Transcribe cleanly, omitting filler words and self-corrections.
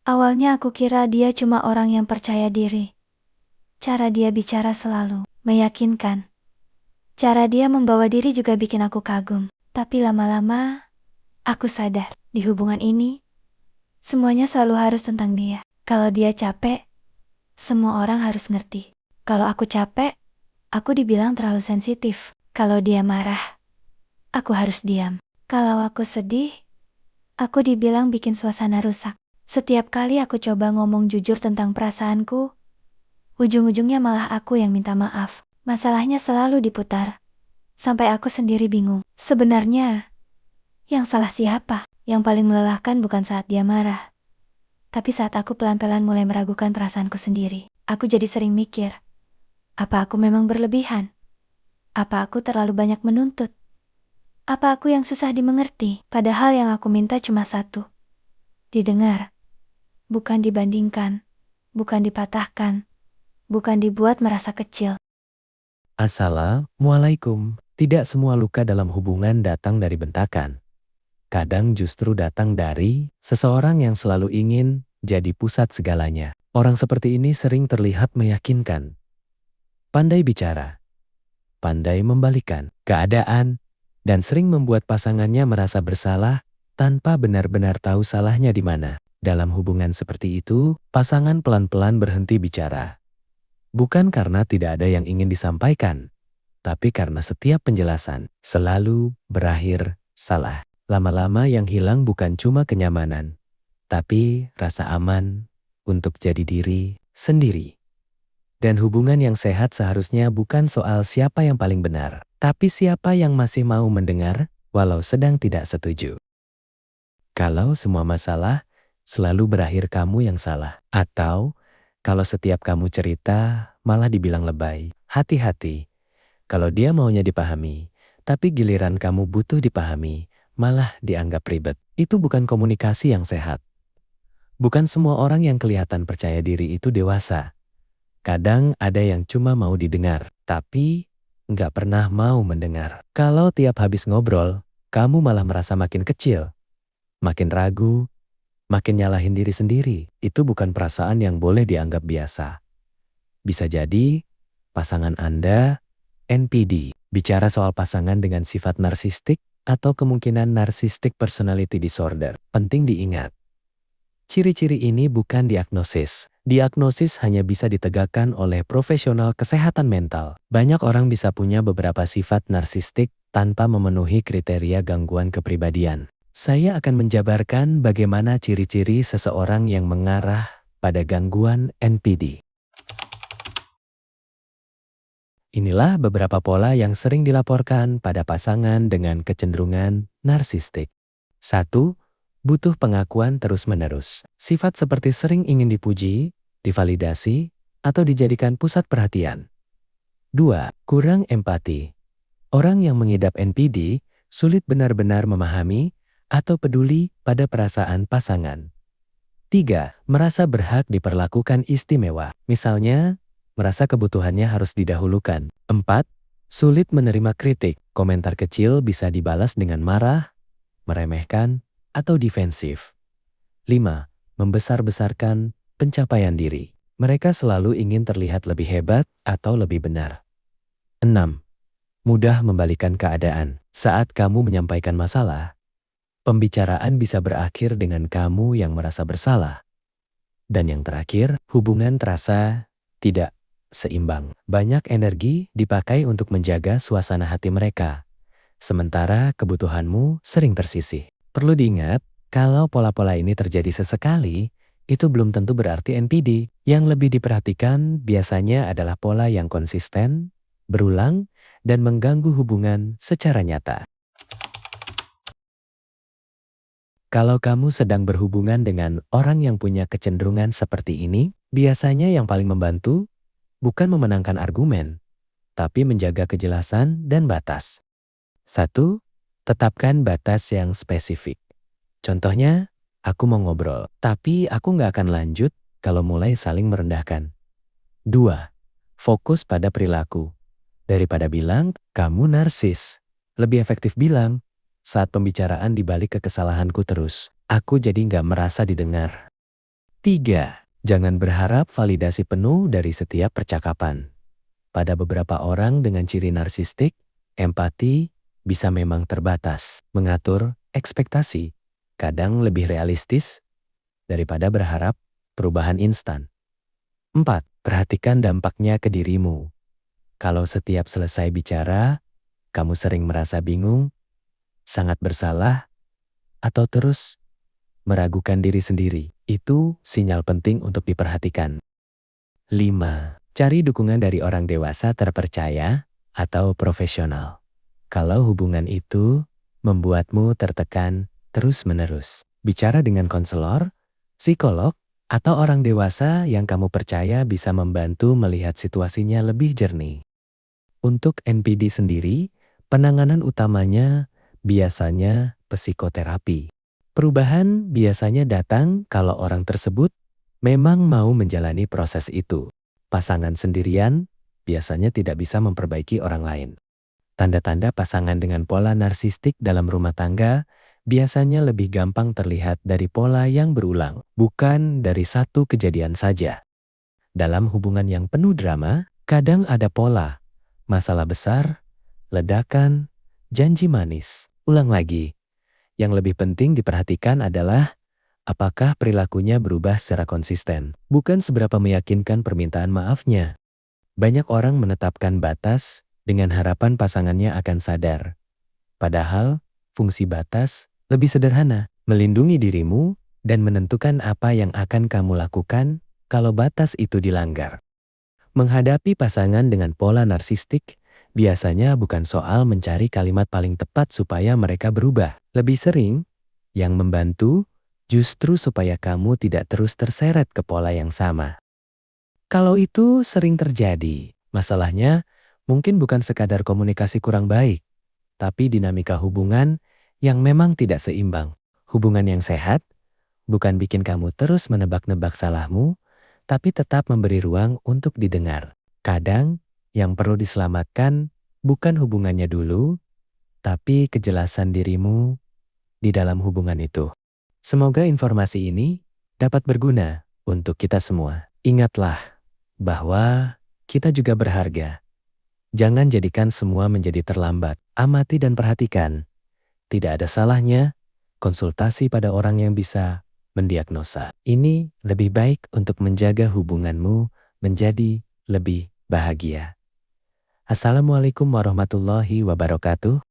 Awalnya aku kira dia cuma orang yang percaya diri. Cara dia bicara selalu meyakinkan. Cara dia membawa diri juga bikin aku kagum. Tapi lama-lama, aku sadar, di hubungan ini, semuanya selalu harus tentang dia. Kalau dia capek, semua orang harus ngerti. Kalau aku capek, aku dibilang terlalu sensitif. Kalau dia marah, aku harus diam. Kalau aku sedih, aku dibilang bikin suasana rusak. Setiap kali aku coba ngomong jujur tentang perasaanku, ujung-ujungnya malah aku yang minta maaf. Masalahnya selalu diputar, sampai aku sendiri bingung. Sebenarnya, yang salah siapa? Yang paling melelahkan bukan saat dia marah, tapi saat aku pelan-pelan mulai meragukan perasaanku sendiri. Aku jadi sering mikir, apa aku memang berlebihan? Apa aku terlalu banyak menuntut? Apa aku yang susah dimengerti? Padahal yang aku minta cuma satu. Didengar. Bukan dibandingkan. Bukan dipatahkan. Bukan dibuat merasa kecil. Assalamualaikum. Tidak semua luka dalam hubungan datang dari bentakan. Kadang justru datang dari seseorang yang selalu ingin jadi pusat segalanya. Orang seperti ini sering terlihat meyakinkan. Pandai bicara. Pandai membalikan keadaan. Dan sering membuat pasangannya merasa bersalah tanpa benar-benar tahu salahnya di mana. Dalam hubungan seperti itu, pasangan pelan-pelan berhenti bicara. Bukan karena tidak ada yang ingin disampaikan, tapi karena setiap penjelasan selalu berakhir salah. Lama-lama yang hilang bukan cuma kenyamanan, tapi rasa aman untuk jadi diri sendiri. Dan hubungan yang sehat seharusnya bukan soal siapa yang paling benar, tapi siapa yang masih mau mendengar walau sedang tidak setuju. Kalau semua masalah selalu berakhir kamu yang salah, atau kalau setiap kamu cerita malah dibilang lebay, hati-hati. Kalau dia maunya dipahami, tapi giliran kamu butuh dipahami, malah dianggap ribet. Itu bukan komunikasi yang sehat. Bukan semua orang yang kelihatan percaya diri itu dewasa. Kadang ada yang cuma mau didengar, tapi nggak pernah mau mendengar. Kalau tiap habis ngobrol, kamu malah merasa makin kecil, makin ragu, makin nyalahin diri sendiri. Itu bukan perasaan yang boleh dianggap biasa. Bisa jadi pasangan Anda NPD. Bicara soal pasangan dengan sifat narsistik atau kemungkinan narcissistic personality disorder. Penting diingat, ciri-ciri ini bukan diagnosis. Diagnosis hanya bisa ditegakkan oleh profesional kesehatan mental. Banyak orang bisa punya beberapa sifat narsistik tanpa memenuhi kriteria gangguan kepribadian. Saya akan menjabarkan bagaimana ciri-ciri seseorang yang mengarah pada gangguan NPD. Inilah beberapa pola yang sering dilaporkan pada pasangan dengan kecenderungan narsistik. 1. Butuh pengakuan terus-menerus. Sifat seperti sering ingin dipuji, divalidasi, atau dijadikan pusat perhatian. 2. Kurang empati. Orang yang mengidap NPD sulit benar-benar memahami atau peduli pada perasaan pasangan. 3. Merasa berhak diperlakukan istimewa. Misalnya, merasa kebutuhannya harus didahulukan. 4. Sulit menerima kritik. Komentar kecil bisa dibalas dengan marah, meremehkan, atau defensif. 5. Membesar-besarkan pencapaian diri. Mereka selalu ingin terlihat lebih hebat atau lebih benar. 6. Mudah membalikan keadaan. Saat kamu menyampaikan masalah, pembicaraan bisa berakhir dengan kamu yang merasa bersalah. Dan yang terakhir, hubungan terasa tidak seimbang. Banyak energi dipakai untuk menjaga suasana hati mereka, sementara kebutuhanmu sering tersisih. Perlu diingat, kalau pola-pola ini terjadi sesekali, itu belum tentu berarti NPD. Yang lebih diperhatikan biasanya adalah pola yang konsisten, berulang, dan mengganggu hubungan secara nyata. Kalau kamu sedang berhubungan dengan orang yang punya kecenderungan seperti ini, biasanya yang paling membantu bukan memenangkan argumen, tapi menjaga kejelasan dan batas. 1. Tetapkan batas yang spesifik. Contohnya, aku mau ngobrol, tapi aku nggak akan lanjut kalau mulai saling merendahkan. 2. Fokus pada perilaku. Daripada bilang, kamu narsis, lebih efektif bilang, saat pembicaraan dibalik ke kesalahanku terus, aku jadi nggak merasa didengar. 3. Jangan berharap validasi penuh dari setiap percakapan. Pada beberapa orang dengan ciri narsistik, empati bisa memang terbatas. Mengatur ekspektasi kadang lebih realistis daripada berharap perubahan instan. 4. Perhatikan dampaknya ke dirimu. Kalau setiap selesai bicara, kamu sering merasa bingung, sangat bersalah, atau terus meragukan diri sendiri, itu sinyal penting untuk diperhatikan. 5. Cari dukungan dari orang dewasa terpercaya atau profesional. Kalau hubungan itu membuatmu tertekan terus-menerus, bicara dengan konselor, psikolog, atau orang dewasa yang kamu percaya bisa membantu melihat situasinya lebih jernih. Untuk NPD sendiri, penanganan utamanya biasanya psikoterapi. Perubahan biasanya datang kalau orang tersebut memang mau menjalani proses itu. Pasangan sendirian biasanya tidak bisa memperbaiki orang lain. Tanda-tanda pasangan dengan pola narsistik dalam rumah tangga biasanya lebih gampang terlihat dari pola yang berulang, bukan dari satu kejadian saja. Dalam hubungan yang penuh drama, kadang ada pola, masalah besar, ledakan, janji manis, ulang lagi. Yang lebih penting diperhatikan adalah apakah perilakunya berubah secara konsisten, bukan seberapa meyakinkan permintaan maafnya. Banyak orang menetapkan batas dengan harapan pasangannya akan sadar. Padahal, fungsi batas lebih sederhana, melindungi dirimu dan menentukan apa yang akan kamu lakukan kalau batas itu dilanggar. Menghadapi pasangan dengan pola narsistik biasanya bukan soal mencari kalimat paling tepat supaya mereka berubah. Lebih sering, yang membantu justru supaya kamu tidak terus terseret ke pola yang sama. Kalau itu sering terjadi, masalahnya mungkin bukan sekadar komunikasi kurang baik, tapi dinamika hubungan yang memang tidak seimbang. Hubungan yang sehat bukan bikin kamu terus menebak-nebak salahmu, tapi tetap memberi ruang untuk didengar. Kadang yang perlu diselamatkan bukan hubungannya dulu, tapi kejelasan dirimu di dalam hubungan itu. Semoga informasi ini dapat berguna untuk kita semua. Ingatlah bahwa kita juga berharga. Jangan jadikan semua menjadi terlambat. Amati dan perhatikan. Tidak ada salahnya konsultasi pada orang yang bisa mendiagnosa. Ini lebih baik untuk menjaga hubunganmu menjadi lebih bahagia. Assalamualaikum warahmatullahi wabarakatuh.